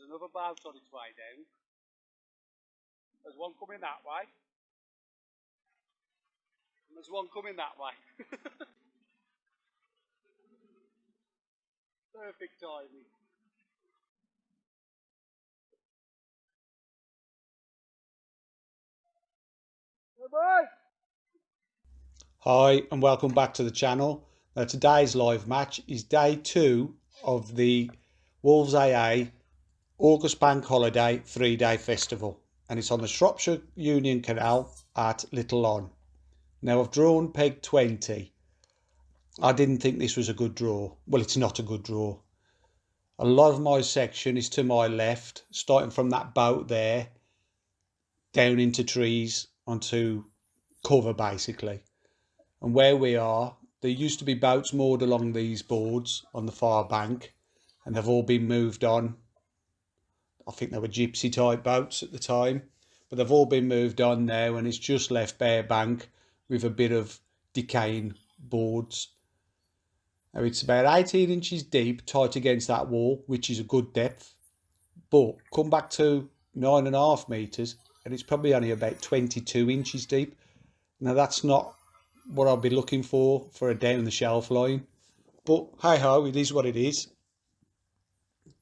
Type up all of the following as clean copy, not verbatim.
another boat on its way down. There's one coming that way. And there's one coming that way. Perfect timing. Bye-bye. Hi and welcome back to the channel. Now today's live match is day 2 of the Wolves AA August Bank Holiday 3-day festival, and it's on the Shropshire Union Canal at Little On. Now I've drawn peg 20. I didn't think this was a good draw. Well, it's not a good draw. A lot of my section is to my left, starting from that boat there down into trees onto cover basically. And where we are, there used to be boats moored along these boards on the far bank, and they've all been moved on. I think they were gypsy type boats at the time, but they've all been moved on now, and it's just left bare bank with a bit of decaying boards. Now it's about 18 inches deep, tight against that wall, which is a good depth, but come back to 9.5 metres and it's probably only about 22 inches deep. Now that's not what I'll be looking for a down the shelf line, but hey ho, it is what it is.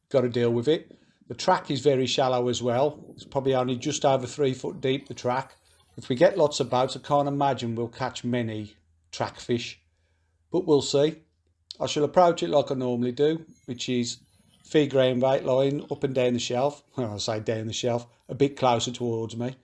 Got to deal with it. The track is very shallow as well. It's probably only just over 3 foot deep, the track. If we get lots of boats, I can't imagine we'll catch many track fish, but we'll see. I shall approach it like I normally do, which is feed ground bait line up and down the shelf. Well, I say down the shelf, a bit closer towards me.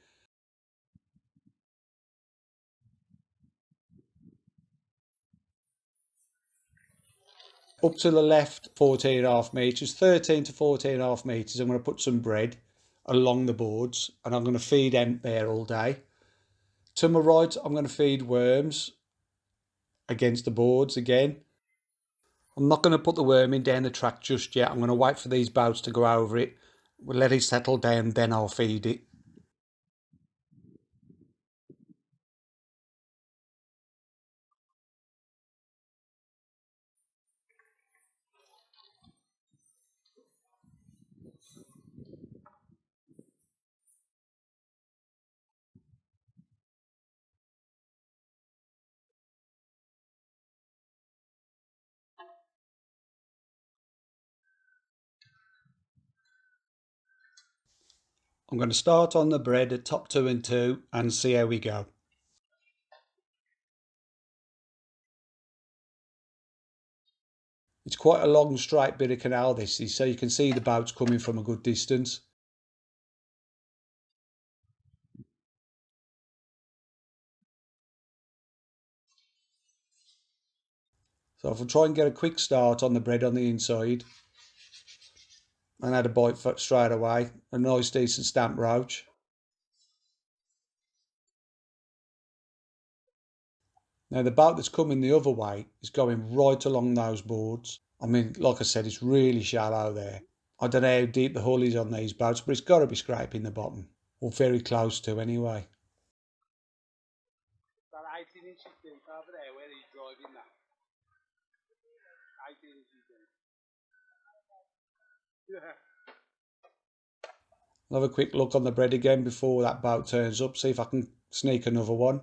Up to the left 14.5 metres, 13 to 14.5 metres, I'm going to put some bread along the boards and I'm going to feed them there all day. To my right, I'm going to feed worms against the boards again. I'm not going to put the worming down the track just yet. I'm going to wait for these boats to go over it. We'll let it settle down, then I'll feed it. I'm going to start on the bread at top 2 and 2 and see how we go. It's quite a long straight bit of canal this is, so you can see the boats coming from a good distance. So if I try and get a quick start on the bread on the inside and add a bite straight away, a nice decent stamp roach. Now the boat that's coming the other way is going right along those boards. I mean, like I said, it's really shallow there. I don't know how deep the hull is on these boats, but it's got to be scraping the bottom, or very close to anyway. About 18 inches deep over there, where are you driving that? 18 inches deep. Yeah. I'll have a quick look on the bread again before that boat turns up, see if I can sneak another one.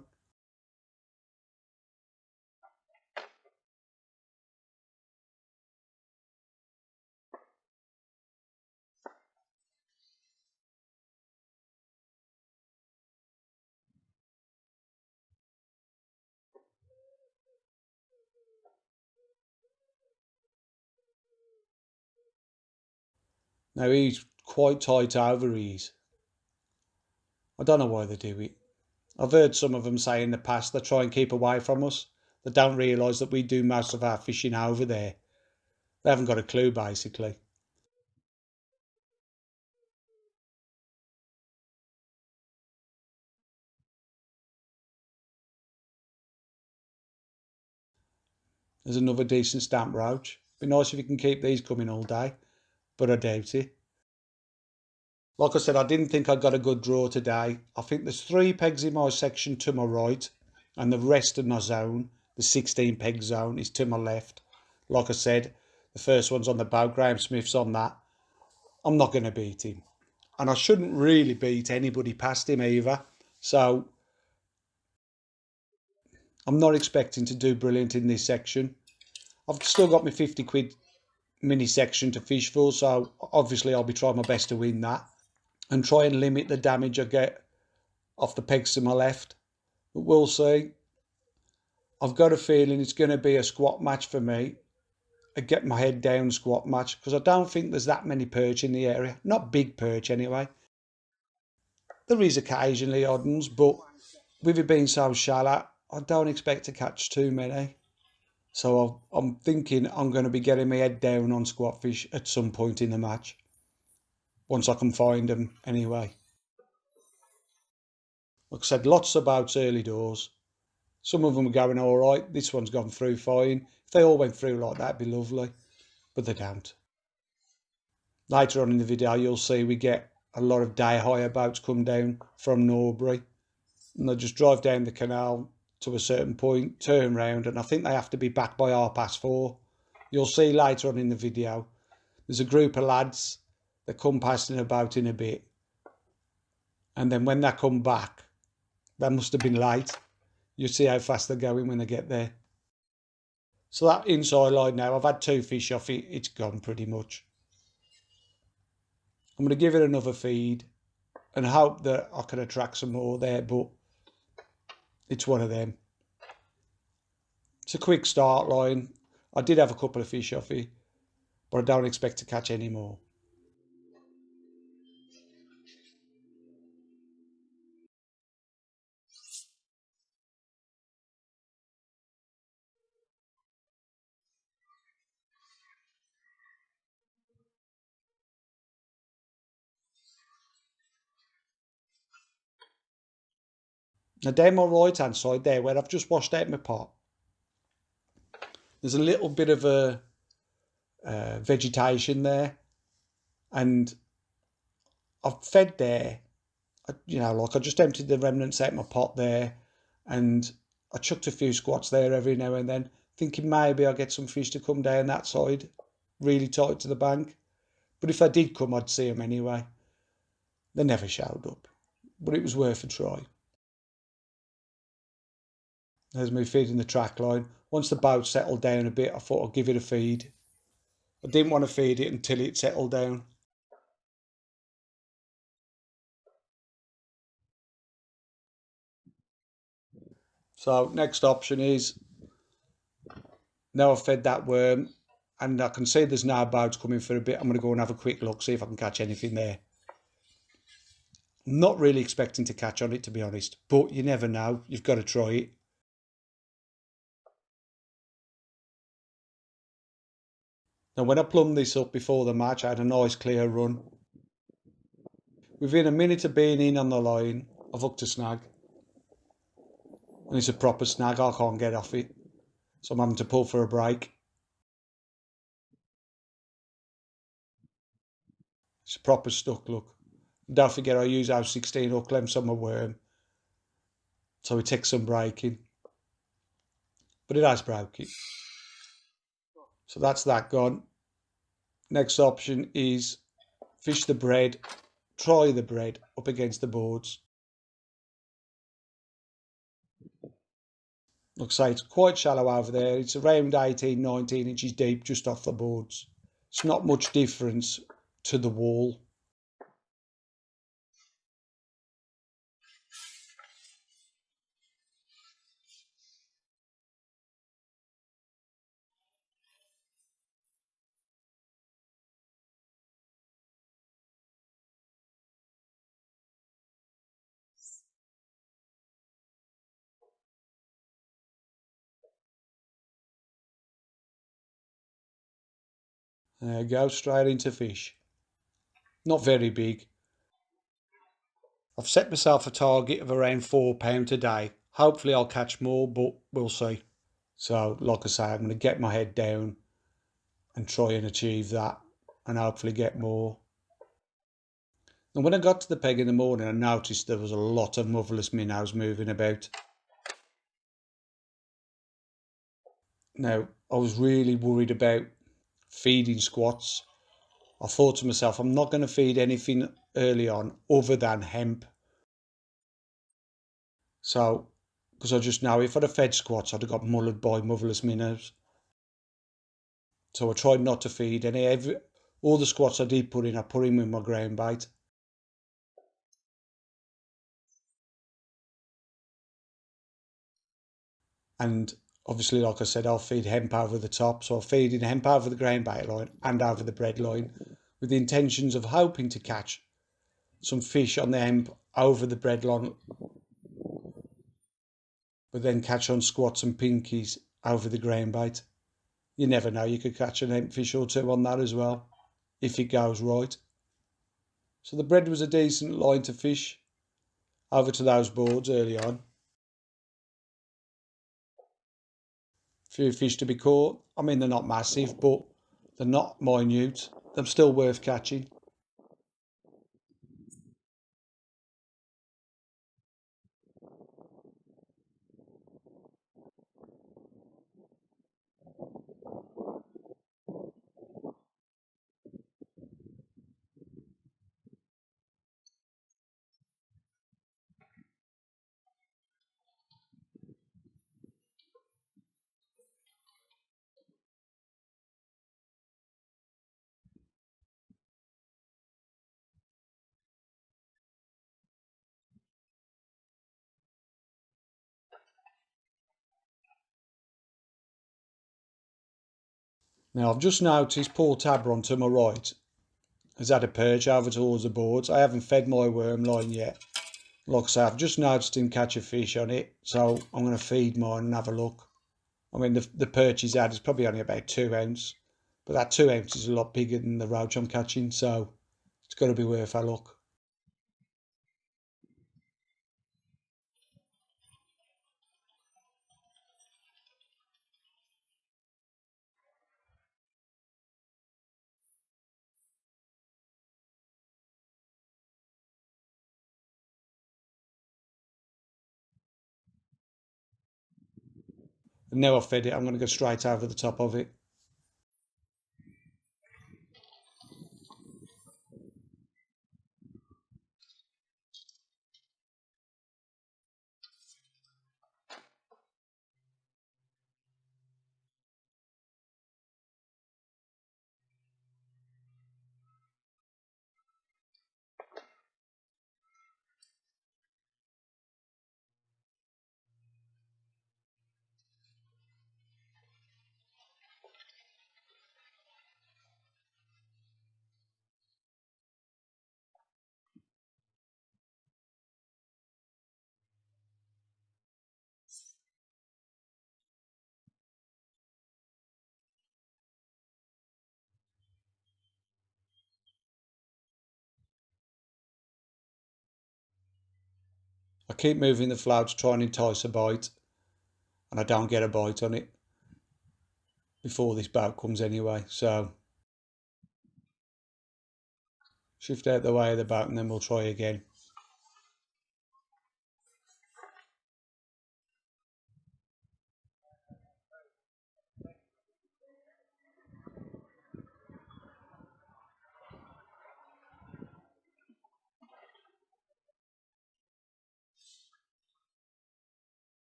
Now he's quite tight over, he's. I don't know why they do it. I've heard some of them say in the past they try and keep away from us. They don't realise that we do most of our fishing over there. They haven't got a clue basically. There's another decent stamp roach. Be nice if you can keep these coming all day, but I doubt it. Like I said, I didn't think I got a good draw today. I think there's 3 pegs in my section to my right, and the rest of my zone, the 16 peg zone, is to my left. Like I said, the first one's on the boat, Graham Smith's on that. I'm not going to beat him. And I shouldn't really beat anybody past him either. So I'm not expecting to do brilliant in this section. I've still got my 50 quid mini section to fish for, so obviously I'll be trying my best to win that and try and limit the damage I get off the pegs to my left. But we'll see. I've got a feeling it's going to be a squat match for me. A get my head down squat match, because I don't think there's that many perch in the area. Not big perch anyway. There is occasionally odd ones, but with it being so shallow, I don't expect to catch too many. So I'm thinking I'm going to be getting my head down on squat fish at some point in the match. Once I can find them anyway. Like I said, lots of boats early doors. Some of them are going all right. This one's gone through fine. If they all went through like that, it'd be lovely. But they don't. Later on in the video, you'll see we get a lot of day hire boats come down from Norbury. And they just drive down the canal to a certain point, turn round, and I think they have to be back by 4:30. You'll see later on in the video, there's a group of lads that come past in a boat in a bit. And then when they come back, they must have been late. You see how fast they're going when they get there. So that inside line now, I've had 2 fish off it. It's gone pretty much. I'm going to give it another feed and hope that I can attract some more there, but it's one of them. It's a quick start line. I did have a couple of fish off it, but I don't expect to catch any more. Now down my right hand side there, where I've just washed out my pot, there's a little bit of a vegetation there, and I've fed there. Like I just emptied the remnants out my pot there, and I chucked a few squats there every now and then, thinking maybe I'll get some fish to come down that side, really tight to the bank. But if they did come, I'd see them anyway. They never showed up, but it was worth a try. There's me feeding the track line. Once the boat settled down a bit, I thought I'd give it a feed. I didn't want to feed it until it settled down. So next option is, now I've fed that worm and I can see there's no boats coming for a bit, I'm going to go and have a quick look, see if I can catch anything there. I'm not really expecting to catch on it, to be honest, but you never know. You've got to try it. Now when I plumbed this up before the match, I had a nice clear run. Within a minute of being in on the line, I've hooked a snag. And it's a proper snag, I can't get off it. So I'm having to pull for a break. It's a proper stuck, look. Don't forget I use our 16 hook lengths on my worm, so it takes some breaking. But it has broke it. So that's that gone. Next option is fish the bread, try the bread up against the boards. Like I say, it's quite shallow over there. It's around 18, 19 inches deep just off the boards. It's not much difference to the wall. There you go, straight into fish. Not very big. I've set myself a target of around £4 today. Hopefully I'll catch more, but we'll see. So like I say, I'm going to get my head down and try and achieve that and hopefully get more. And when I got to the peg in the morning, I noticed there was a lot of motherless minnows moving about. Now, I was really worried about feeding squats I thought to myself, I'm not going to feed anything early on other than hemp. So, because I just know if I'd have fed squats, I'd have got mullered by motherless minnows. So I tried not to feed any. All the squats I did put in, I put in with my ground bait. And obviously, like I said, I'll feed hemp over the top. So I'm feeding hemp over the ground bait line and over the bread line with the intentions of hoping to catch some fish on the hemp over the bread line, but then catch on squats and pinkies over the ground bait. You never know, you could catch an hemp fish or two on that as well, if it goes right. So the bread was a decent line to fish over to those boards early on. Few fish to be caught. I mean, they're not massive, but they're not minute. They're still worth catching. Now, I've just noticed Paul Tabron to my right has had a perch over towards the boards. I haven't fed my worm line yet. Like I say, I've just noticed him catch a fish on it, so I'm going to feed mine and have a look. I mean, the perch he's had is probably only about 2 ounce, but that 2 ounce is a lot bigger than the roach I'm catching, so it's got to be worth a look. And now I've fed it, I'm going to go straight over the top of it. I keep moving the float to try and entice a bite, and I don't get a bite on it before this boat comes anyway, so shift out the way of the boat and then we'll try again.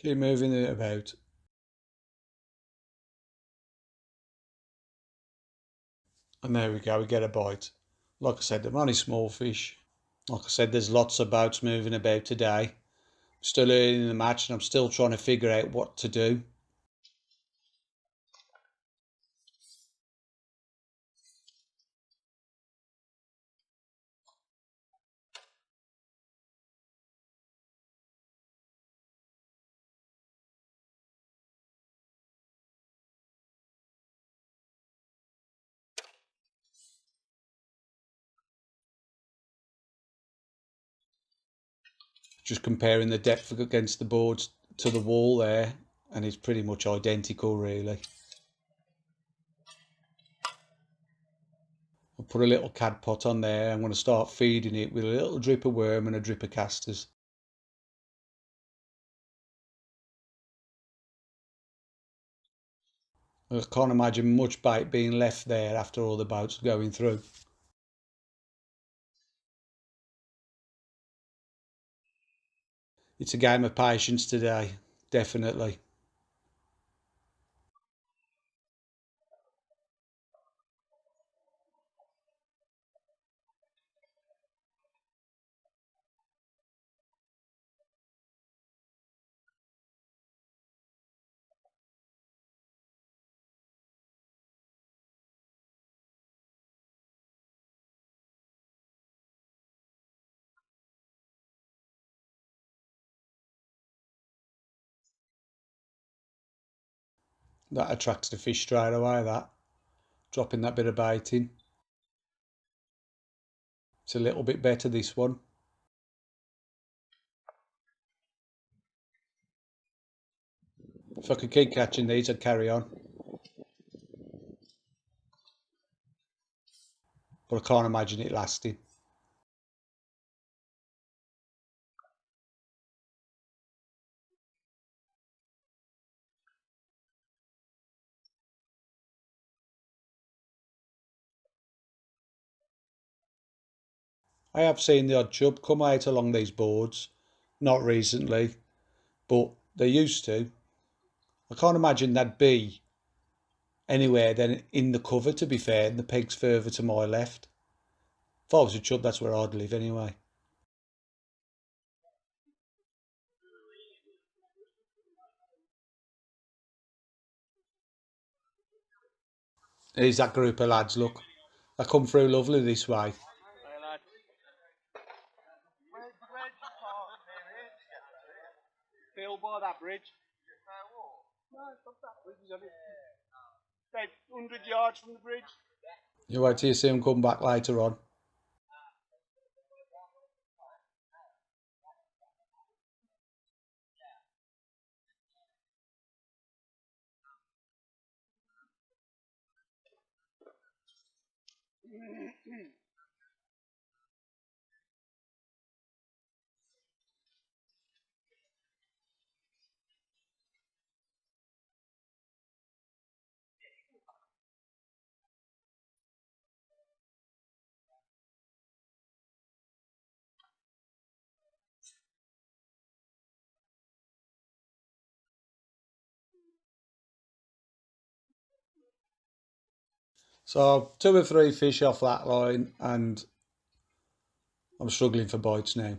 Keep moving it about. And there we go, we get a bite. Like I said, they're only small fish. Like I said, there's lots of boats moving about today. Still early in the match and I'm still trying to figure out what to do. Just comparing the depth against the boards to the wall there, and it's pretty much identical really. put a little cad pot on there. I'm going to start feeding it with a little drip of worm and a drip of casters. I can't imagine much bait being left there after all the boats going through. It's a game of patience today, definitely. That attracts the fish straight away, that. Dropping that bit of bait in. It's a little bit better, this one. If I could keep catching these, I'd carry on. But I can't imagine it lasting. I have seen the odd chub come out along these boards. Not recently, but they used to. I can't imagine they'd be anywhere then in the cover, to be fair, and the peg's further to my left. If I was a chub, that's where I'd live anyway. Here's that group of lads, look. They come through lovely this way. Hey lad. Where'd you park here to get to? Phil, by that bridge. No, it's not that bridge, is it? About 100 yards from the bridge. You wait till you see them come back later on. So 2 or 3 fish off that line, and I'm struggling for bites now.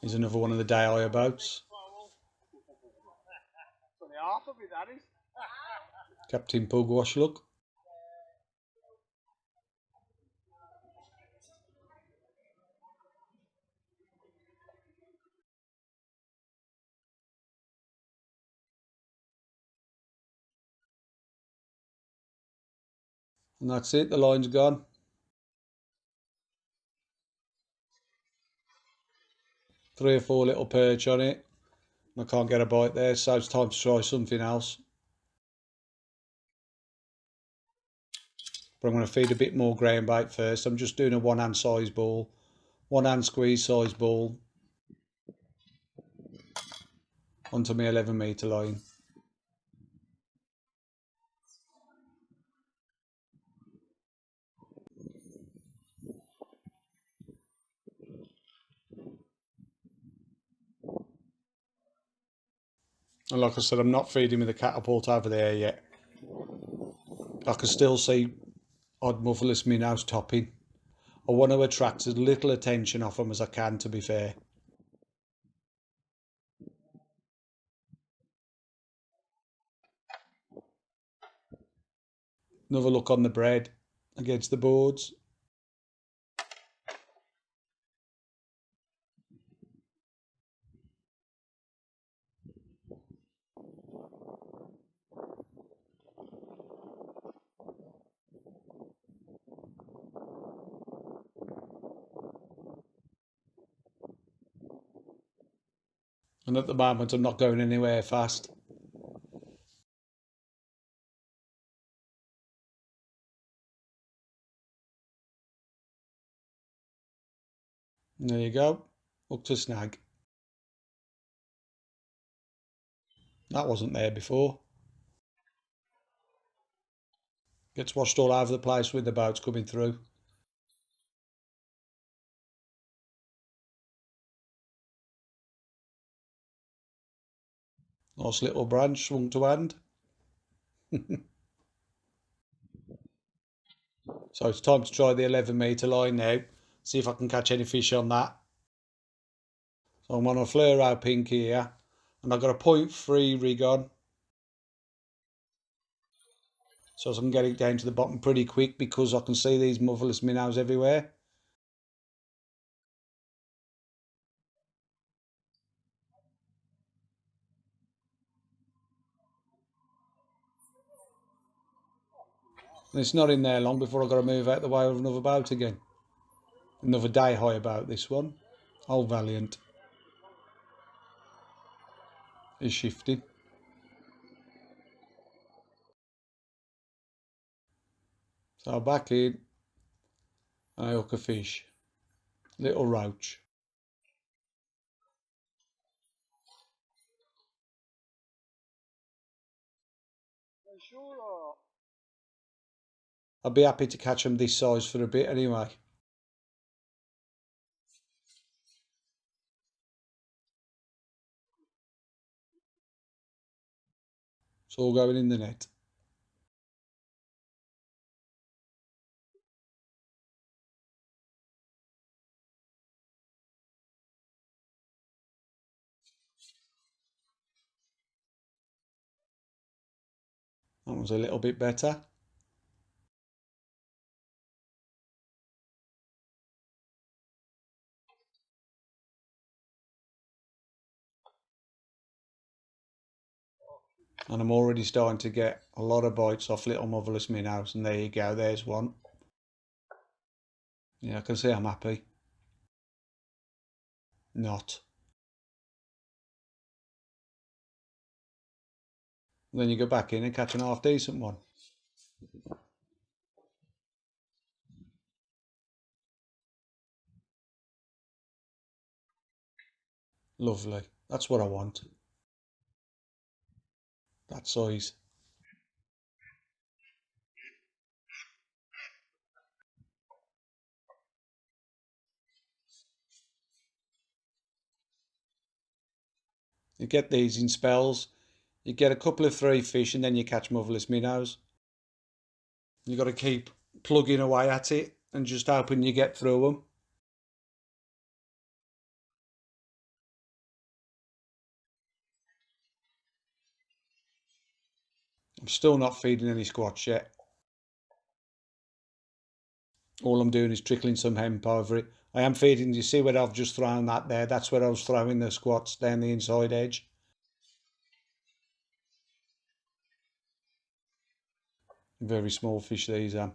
Here's another one of the day hire boats. Only half of it, that is. Captain Pugwash, look. And that's it, the line's gone. Three or four little perch on it. I can't get a bite there, so it's time to try something else. But I'm going to feed a bit more ground bait first. I'm just doing a 1 hand size ball, 1 hand squeeze size ball onto my 11 metre line. And like I said, I'm not feeding with the catapult over there yet. I can still see odd motherless minnows topping. I want to attract as little attention off them as I can, to be fair. Another look on the bread against the boards. And at the moment, I'm not going anywhere fast. And there you go, hooked a snag. That wasn't there before. Gets washed all over the place with the boats coming through. Nice little branch swung to hand. So it's time to try the 11 metre line now. See if I can catch any fish on that. So I'm on a fluoro pink here, and I've got a 0.3 rig on. So I can get it down to the bottom pretty quick because I can see these motherless minnows everywhere. And it's not in there long before I've got to move out the way of another boat again. Another day high boat, this one. Old Valiant is shifting. So back in, and I hook a fish. Little roach. Sure. I'd be happy to catch them this size for a bit anyway. It's all going in the net. That was a little bit better. And I'm already starting to get a lot of bites off little motherless minnows. And there you go, there's one. Yeah, I can see I'm happy. Not. And then you go back in and catch an half decent one. Lovely. That's what I want. That size. You get these in spells. You get a couple of 3 fish and then you catch motherless minnows. You got to keep plugging away at it and just hoping you get through them. I'm still not feeding any squats yet. All I'm doing is trickling some hemp over it. I am feeding, you see where I've just thrown that there? That's where I was throwing the squats down the inside edge. Very small fish these are.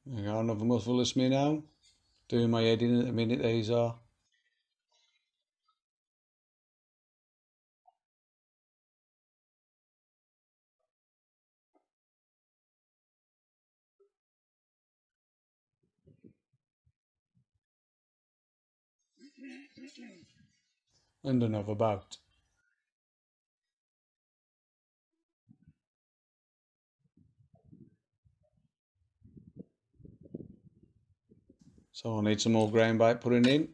There you go, another motherless minnow. Doing my head in at the minute these are. And another boat. So I need some more ground bait putting in.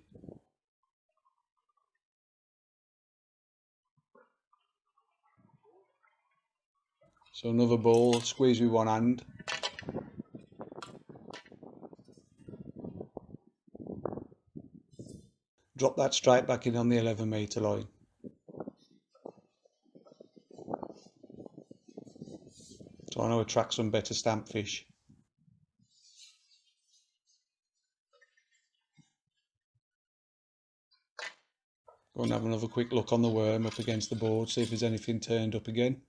So another ball, squeeze with one hand. Drop that straight back in on the 11 metre line. Trying to attract some better stamp fish. Go and have another quick look on the worm up against the board, see if there's anything turned up again.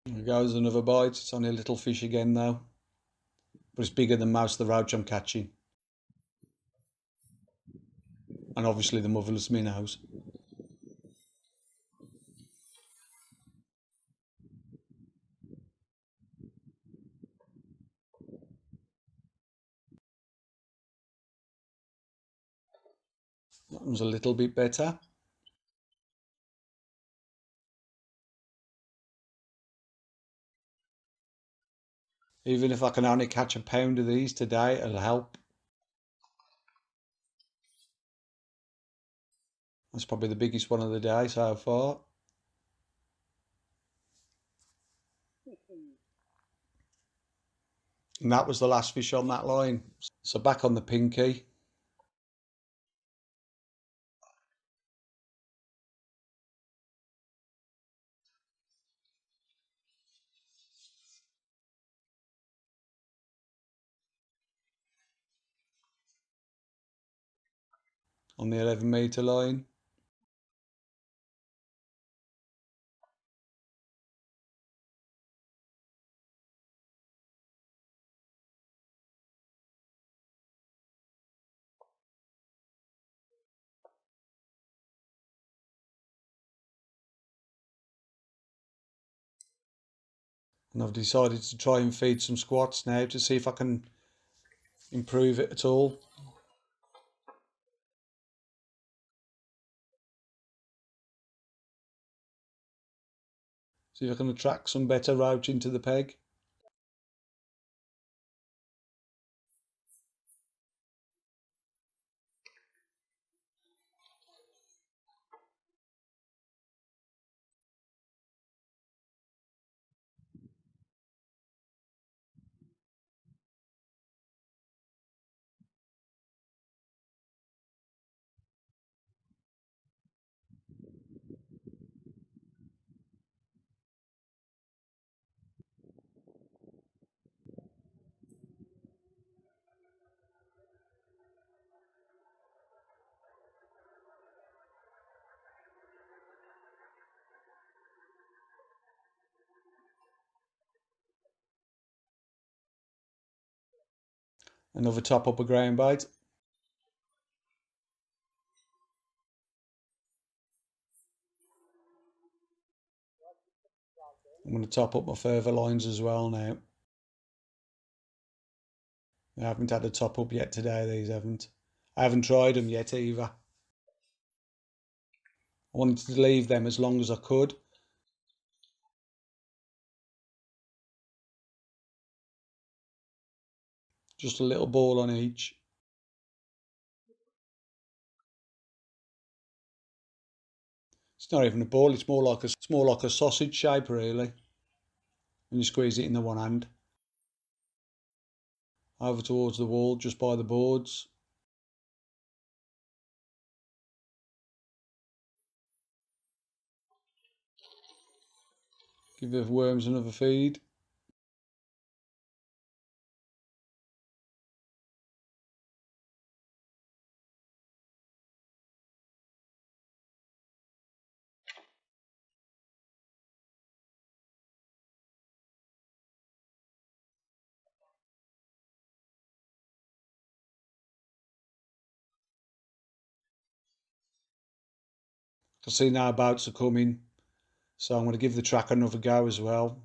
There goes another bite. It's only a little fish again though, but it's bigger than most of the roach I'm catching. And obviously the motherless minnows. That one's a little bit better. Even if I can only catch a pound of these today, it'll help. That's probably the biggest one of the day so far. And that was the last fish on that line. So back on the pinky. On the 11 metre line. And I've decided to try and feed some squats now to see if I can improve it at all. See if I can attract some better roach into the peg. Another top up a ground bait. I'm going to top up my further lines as well now. I haven't had a top up yet today, these haven't. I haven't tried them yet either. I wanted to leave them as long as I could. Just a little ball on each. It's not even a ball, it's more like a sausage shape really. When you squeeze it in the one hand. Over towards the wall, just by the boards. Give the worms another feed. can see now boats are coming, so I'm going to give the track another go as well.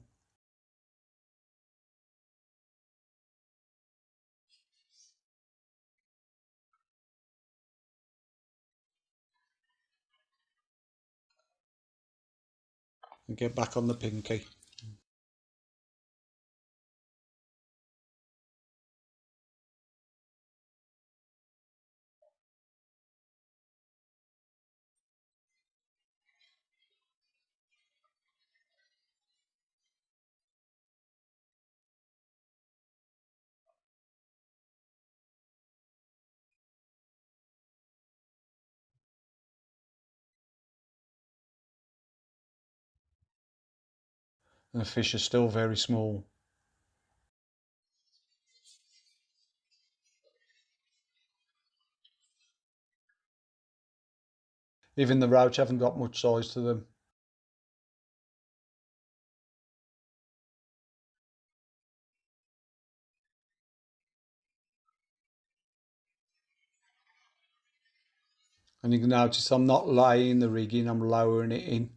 And get back on the pinky. And the fish are still very small. Even the roach haven't got much size to them. And you can notice I'm not laying the rig in, I'm lowering it in.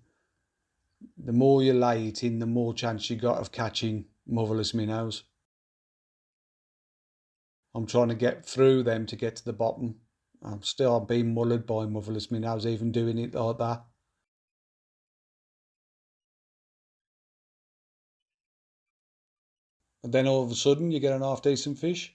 The more you lay it in, the more chance you got of catching motherless minnows. I'm trying to get through them to get to the bottom. I'm still being mullered by motherless minnows, even doing it like that. And then all of a sudden you get an half decent fish.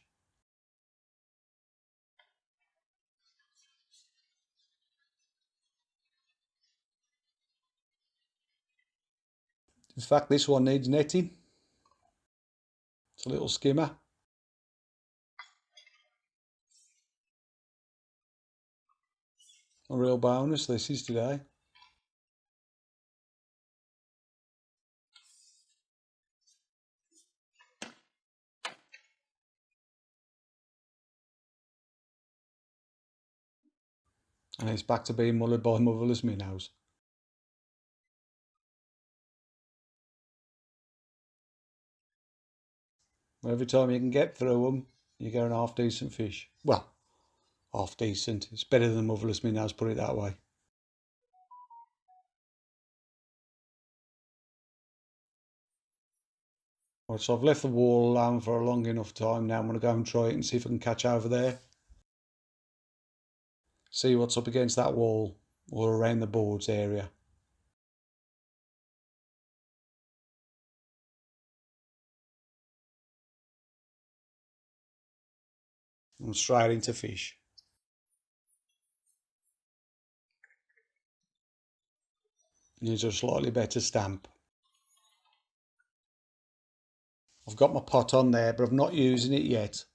In fact, this one needs netting. It's a little skimmer. A real bonus this is today. And it's back to being mullered by motherless minnows. Every time you can get through them, you get an half decent fish. Well, half decent. It's better than motherless minnows, put it that way. Right, so I've left the wall alone for a long enough time now. I'm going to go and try it and see if I can catch over there. See what's up against that wall or around the boards area. I'm straight into fish. Needs a slightly better stamp. I've got my pot on there, but I'm not using it yet.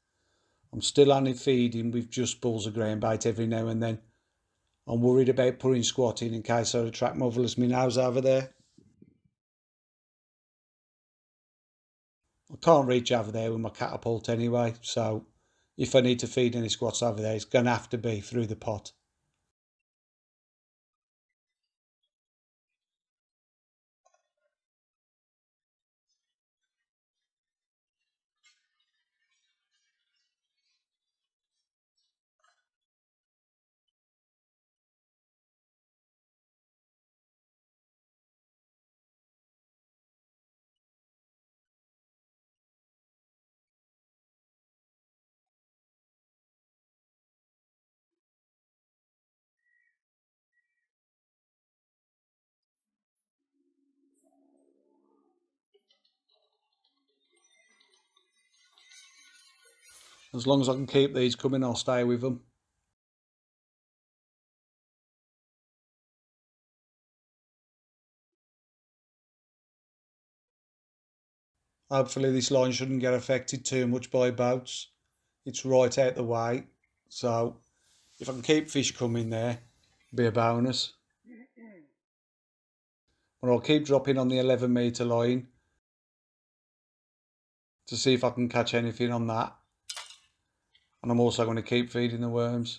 I'm still only feeding with just balls of ground bait every now and then. I'm worried about putting squat in case I attract motherless minnows over there. I can't reach over there with my catapult anyway, so if I need to feed any squats over there, it's going to have to be through the pot. As long as I can keep these coming, I'll stay with them. Hopefully this line shouldn't get affected too much by boats. It's right out the way, so if I can keep fish coming there, it'll be a bonus. But I'll keep dropping on the 11 metre line to see if I can catch anything on that. And I'm also going to keep feeding the worms.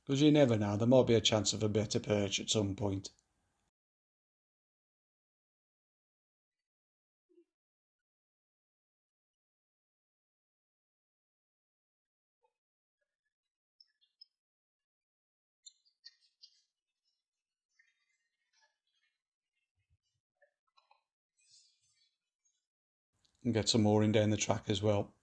Because you never know, there might be a chance of a better perch at some point. And get some more in down the track as well.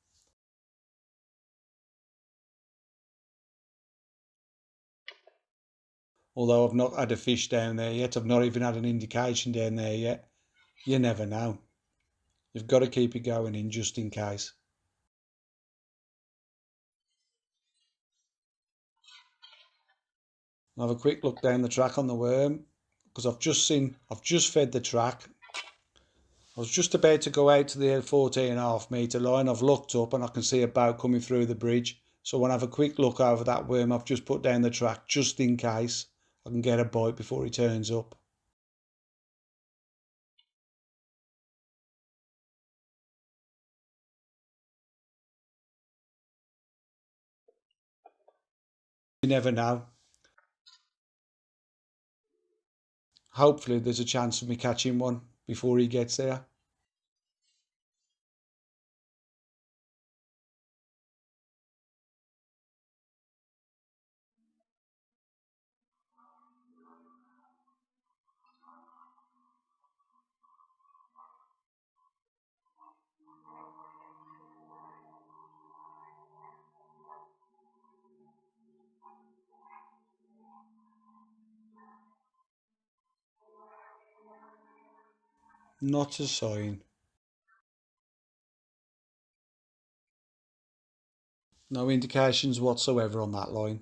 Although I've not had a fish down there yet, I've not even had an indication down there yet. You never know. You've got to keep it going in just in case. I'll have a quick look down the track on the worm because I've just fed the track. I was just about to go out to the 14.5 metre line. I've looked up and I can see a boat coming through the bridge. So I want to have a quick look over that worm I've just put down the track just in case I can get a bite before he turns up. You never know. Hopefully there's a chance of me catching one before he gets there. Not a sign. No indications whatsoever on that line.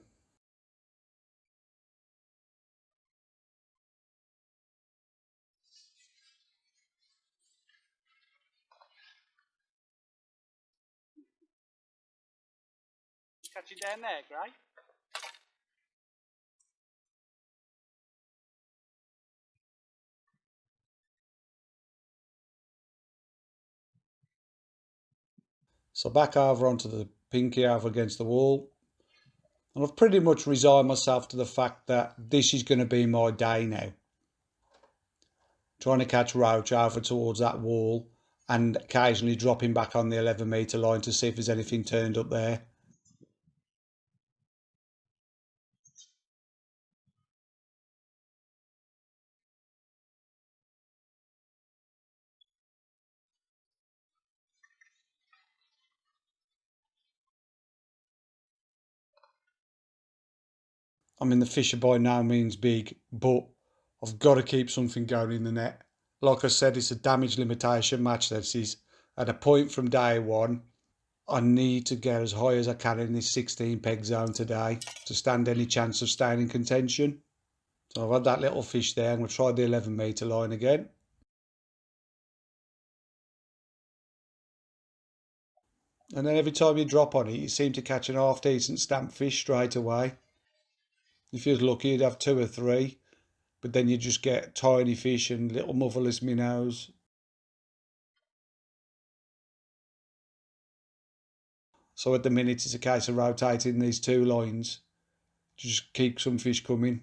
Catching down there, Gray. So back over onto the pinky over against the wall. And I've pretty much resigned myself to the fact that this is going to be my day now. Trying to catch roach over towards that wall and occasionally dropping back on the 11 metre line to see if there's anything turned up there. I mean, the fish are by no means big, but I've got to keep something going in the net. Like I said, it's a damage limitation match. This is at a point from day one. I need to get as high as I can in this 16 peg zone today to stand any chance of staying in contention. So I've had that little fish there. I'm going to try the 11 metre line again. And then every time you drop on it, you seem to catch an half decent stamp fish straight away. If you're lucky, you'd have 2 or 3, but then you just get tiny fish and little motherless minnows. So at the minute, it's a case of rotating these 2 lines to just keep some fish coming.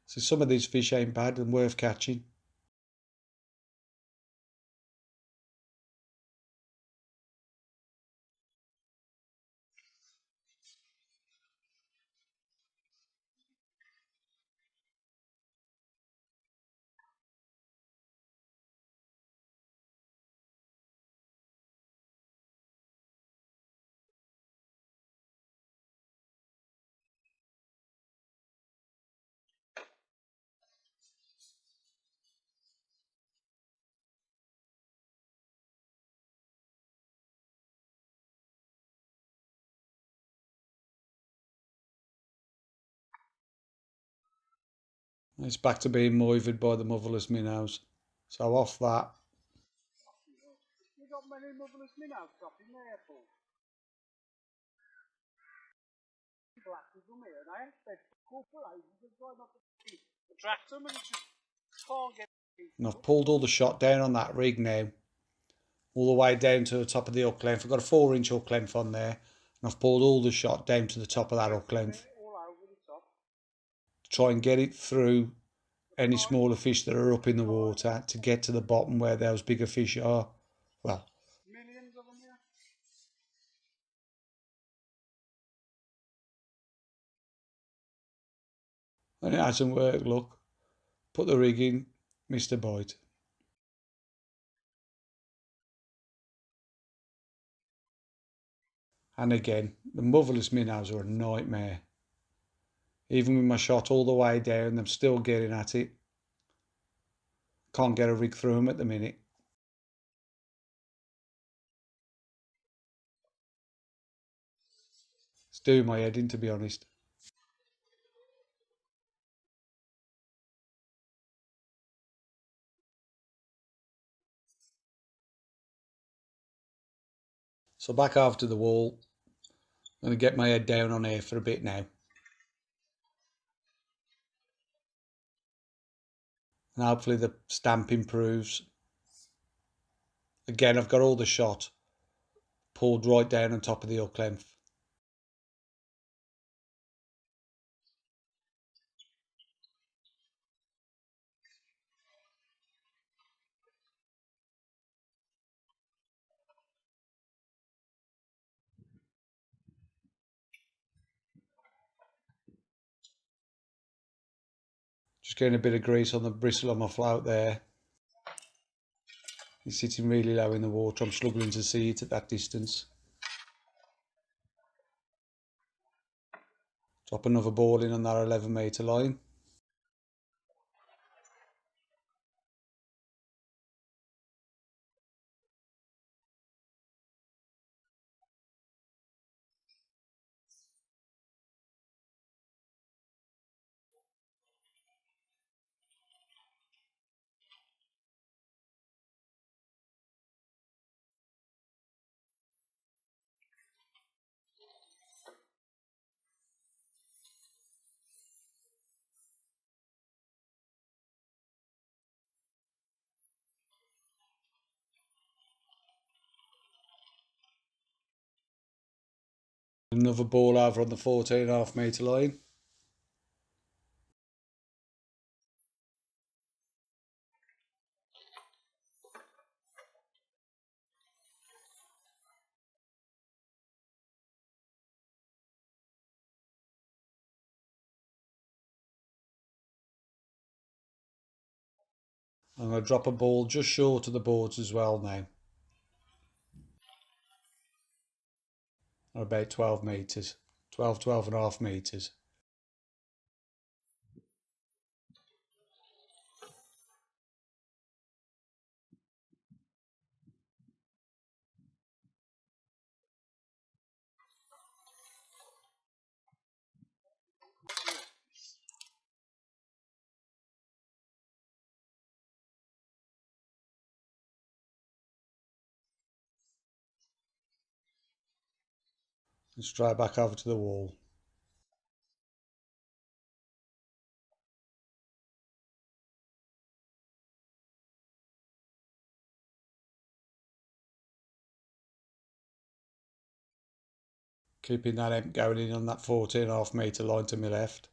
So some of these fish ain't bad and worth catching. It's back to being moithered by the motherless minnows. So off that. You got many motherless minnows dropping there, Paul. Black is them here, and I expect corporations to try not to attract them, and you just can't get And I've pulled all the shot down on that rig now, all the way down to the top of the hook length. I've got a 4-inch hook length on there, and I've pulled all the shot down to the top of that hook length to try and get it through any smaller fish that are up in the water to get to the bottom where those bigger fish are. Well, millions of them here. and it hasn't worked, look. Put the rig in, missed a bite. And again, the motherless minnows are a nightmare. Even with my shot all the way down, I'm still getting at it. Can't get a rig through them at the minute. It's doing my head in, to be honest. So back after the wall. I'm going to get my head down on here for a bit now. And hopefully the stamp improves. Again, I've got all the shot pulled right down on top of the hook length. Just getting a bit of grease on the bristle on my float there. It's sitting really low in the water. I'm struggling to see it at that distance. Drop another ball in on that 11-metre line. Another ball over on the 14.5-metre line. I'm going to drop a ball just short of the boards as well now. About 12 metres. 12.5 metres. And straight back over to the wall. Keeping that emp going in on that 14.5-metre line to my left.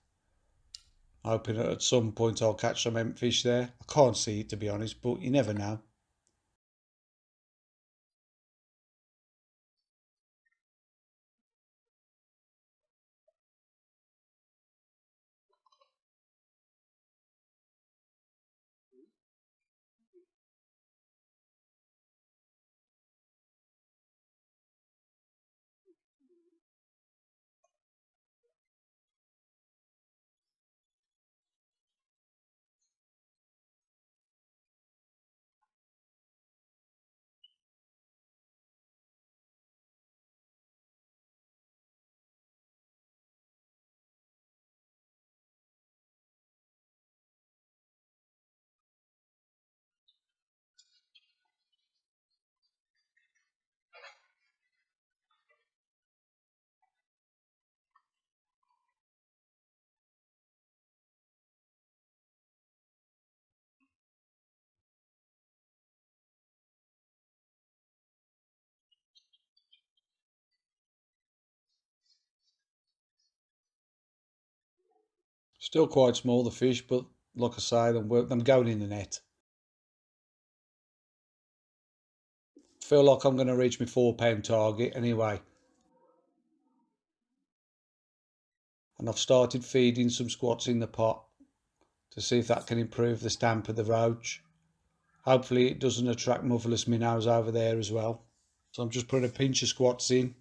Hoping that at some point I'll catch some emp fish there. I can't see it, to be honest, but you never know. Still quite small, the fish, but like I say, them going in the net. Feel like I'm going to reach my £4 target anyway. And I've started feeding some squats in the pot to see if that can improve the stamp of the roach. Hopefully it doesn't attract motherless minnows over there as well. So I'm just putting a pinch of squats in.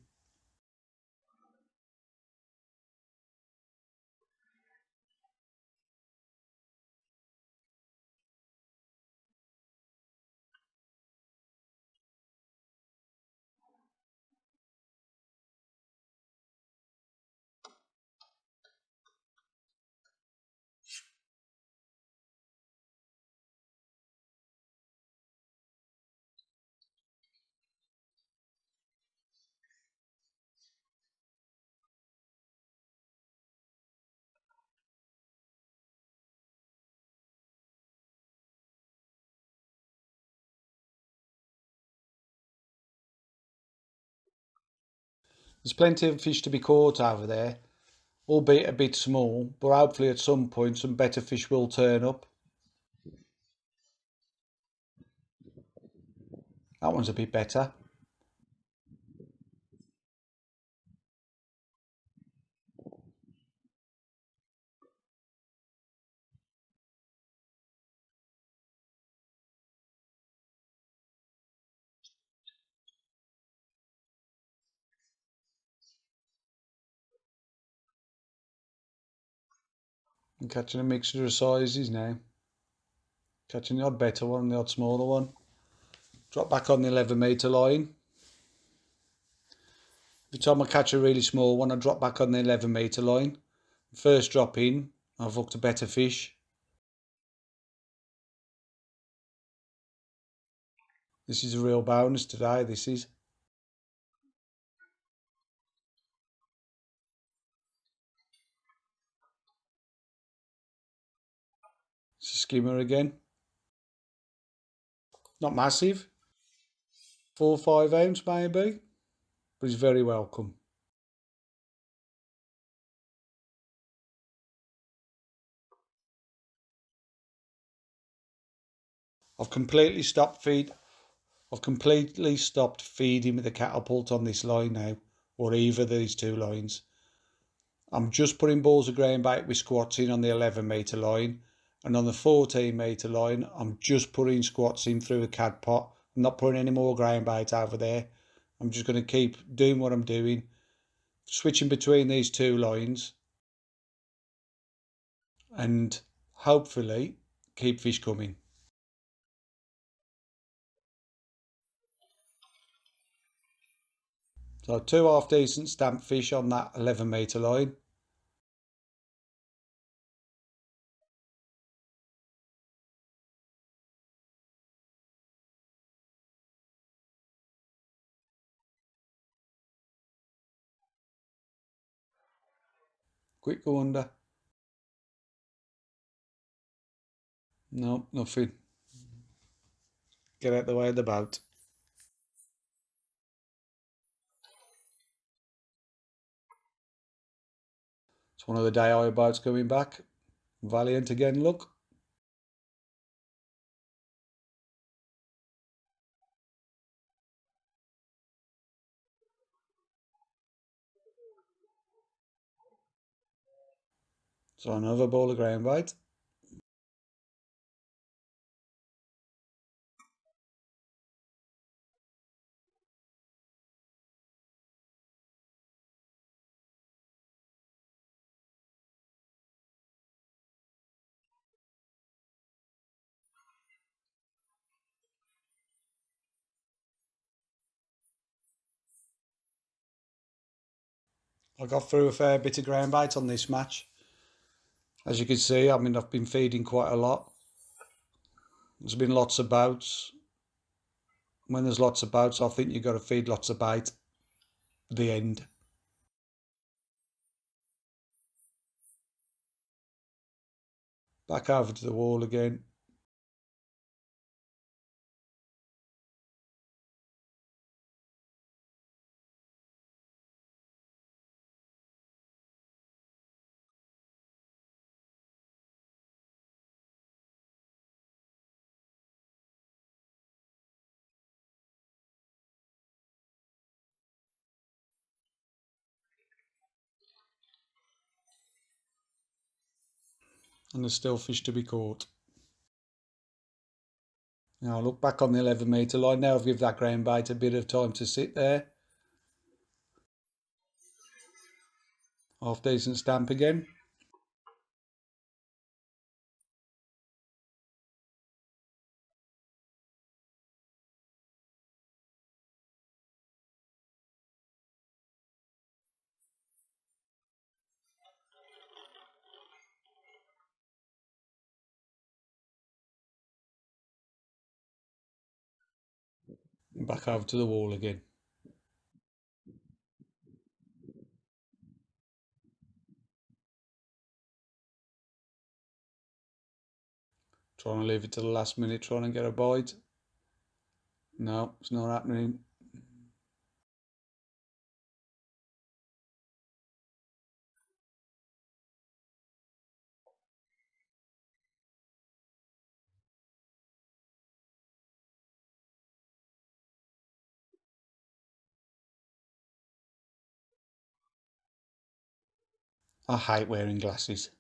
There's plenty of fish to be caught over there, albeit a bit small, but hopefully at some point some better fish will turn up. That one's a bit better. I'm catching a mixture of sizes now. Catching the odd better one and the odd smaller one. Drop back on the 11 metre line. Every time I catch a really small one, I drop back on the 11 metre line. First drop in, I've hooked a better fish. This is a real bonus today, this is. It's a skimmer again. Not massive. 4 or 5 ounce maybe, but he's very welcome. I've completely stopped feeding with the catapult on this line now, or either of these two lines. I'm just putting balls of ground bait with squats in on the 11 metre line, and on the 14 metre line I'm just putting squats in through the cad pot. I'm not putting any more ground bait over there. I'm just going to keep doing what I'm doing, switching between these two lines, and hopefully keep fish coming. So 2 half decent stamp fish on that 11 metre line. Quick go under. No, nothing. Get out the way of the boat. It's one of the day eye boats coming back. Valiant again, look. So another ball of ground bait. I got through a fair bit of ground bait on this match. As you can see, I've been feeding quite a lot. There's been lots of boats. When there's lots of boats, I think you've got to feed lots of bait. The end. Back over to the wall again. And there's still fish to be caught. Now I look back on the 11 metre line. Now I've given that ground bait a bit of time to sit there. Half decent stamp again. And back over to the wall again. Trying to leave it to the last minute, trying to get a bite. No, it's not happening. I hate wearing glasses.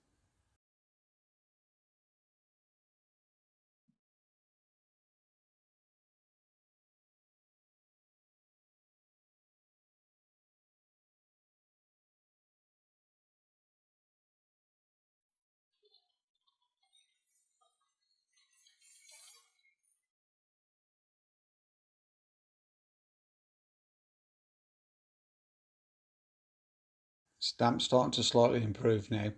Stamp's starting to slightly improve now.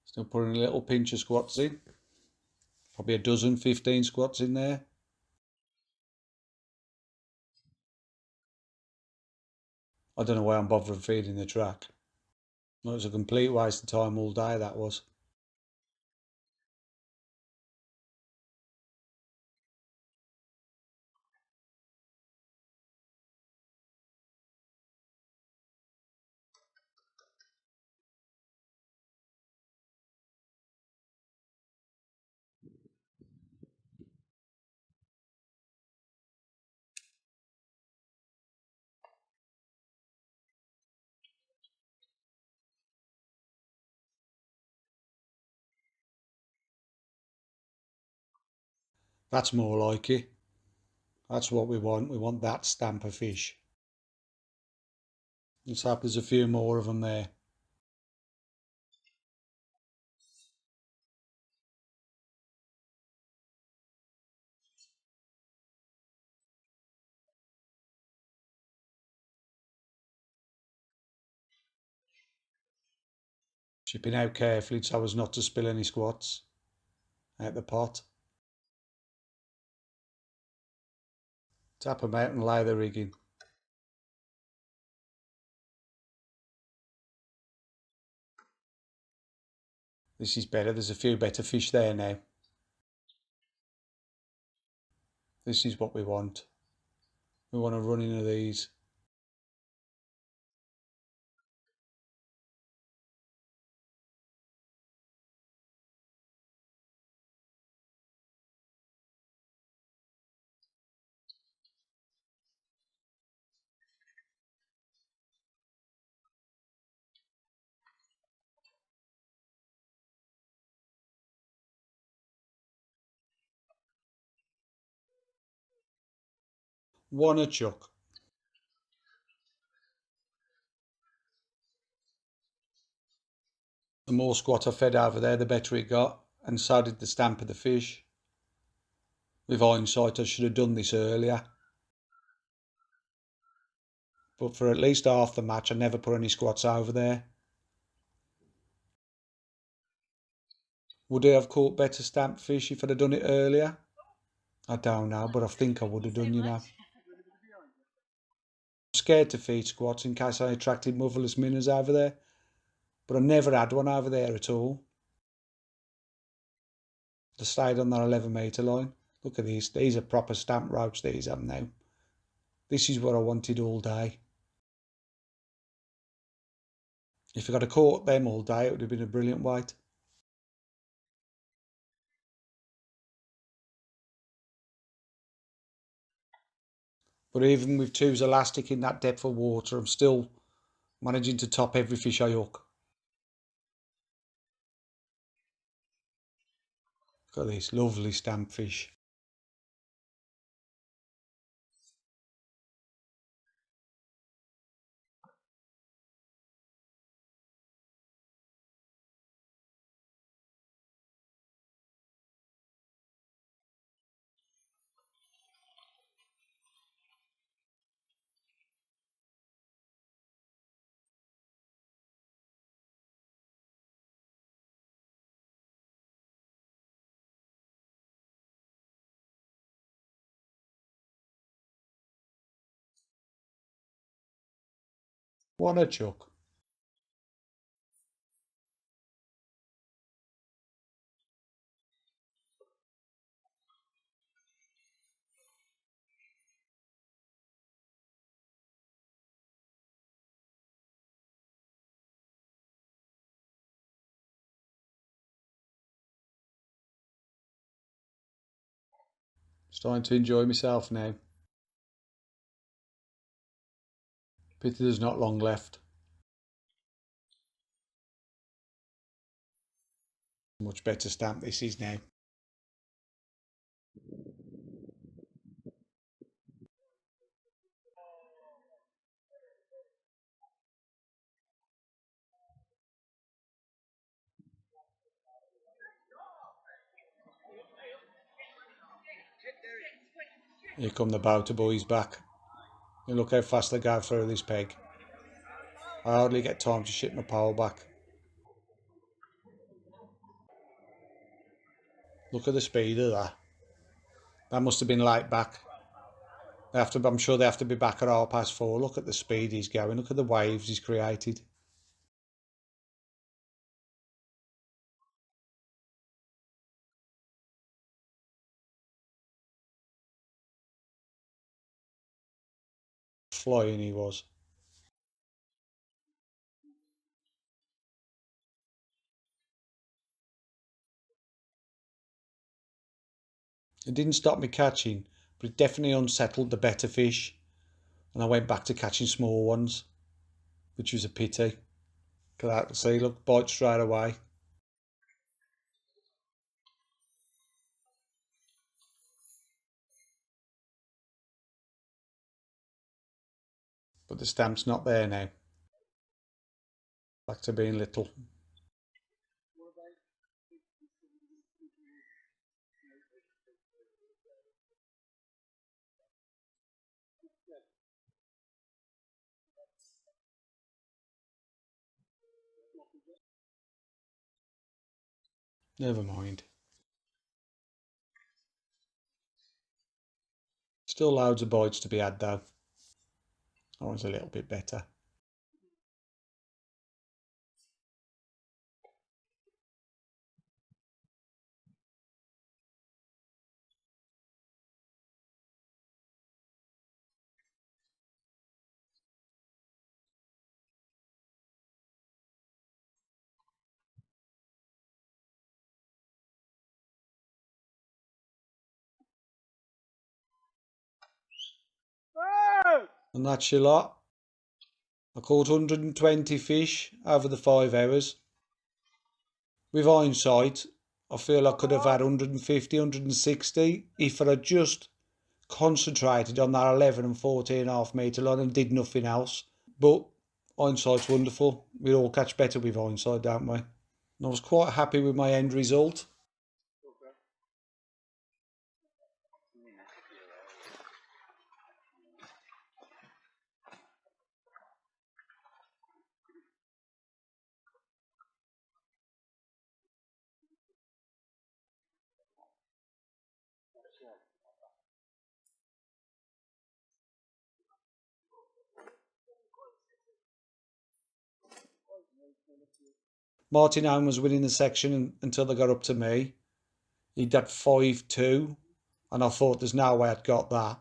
Still putting a little pinch of squats in. Probably a dozen, 15 squats in there. I don't know why I'm bothering feeding the track. It was a complete waste of time all day, that was. That's more like it. That's what we want. We want that stamp of fish. Let's hope there's a few more of them there. Chipping out carefully so as not to spill any squats out the pot. Tap them out and lay the rigging. This is better. There's a few better fish there now. This is what we want. We want a running of these. One a chuck. The more squat I fed over there, the better it got, and so did the stamp of the fish. With hindsight, I should have done this earlier. But for at least half the match, I never put any squats over there. Would I have caught better stamp fish if I'd have done it earlier? I don't know, but I think I would have done, you know. I'm scared to feed squats in case I attracted motherless minnows over there, but I never had one over there at all. They stayed on that 11 metre line. Look at these. These are proper stamp ropes, these are now. This is what I wanted all day. If I could have caught them all day, it would have been a brilliant weight. But even with 2's elastic in that depth of water, I'm still managing to top every fish I hook. Look at this lovely stamp fish. What a chuck. Starting to enjoy myself now. Pity there's not long left. Much better stamp this is now. Here come the boater boys back. And look how fast they go through this peg. I hardly get time to ship my pole back. Look at the speed of that. That must have been late back. I'm sure they have to be back at 4:30. Look at the speed he's going. Look at the waves he's created. Flying he was. It didn't stop me catching, but it definitely unsettled the better fish, and I went back to catching small ones, which was a pity. Look at that, see, look, bite straight away. But the stamp's not there now. Back to being little. Never mind. Still loads of bites to be had though. That one's a little bit better. Oh! And that's your lot. I caught 120 fish over the 5 hours. With hindsight, I feel I could have had 150, 160 if I had just concentrated on that 11 and 14.5 metre line and did nothing else. But hindsight's wonderful. We all catch better with hindsight, don't we? And I was quite happy with my end result. Martin Owen was winning the section until they got up to me. He'd had 5-2, and I thought there's no way I'd got that.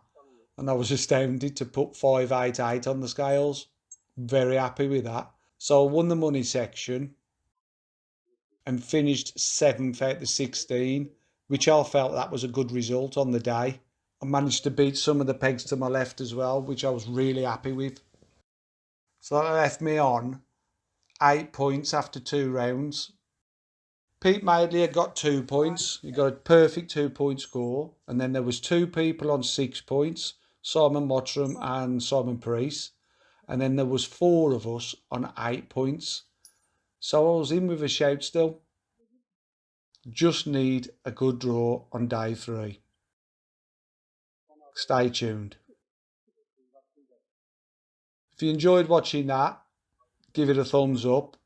And I was astounded to put 588 on the scales. Very happy with that. So I won the money section and finished 7th out of 16, which I felt that was a good result on the day. I managed to beat some of the pegs to my left as well, which I was really happy with. So that left me on 8 points after 2 rounds. Pete Madeley had got 2 points. He got a perfect 2-point score. And then there was 2 people on 6 points, Simon Mottram and Simon Priest. And then there was 4 of us on 8 points. So I was in with a shout still. Just need a good draw on day 3. Stay tuned. If you enjoyed watching that, give it a thumbs up.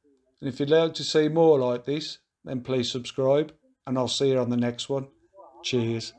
And if you'd like to see more like this, then please subscribe. And I'll see you on the next one. Cheers.